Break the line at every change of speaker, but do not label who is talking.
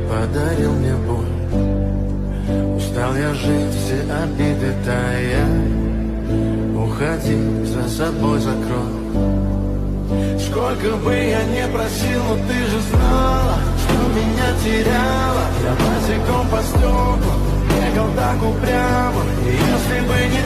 подарил мне боль. Устал я жить, все обиды тая. Уходи, за собой закрой. Сколько бы я не просил, но ты же знала, что меня теряла. Я босиком по стеклам бегал так упрямо. И если бы не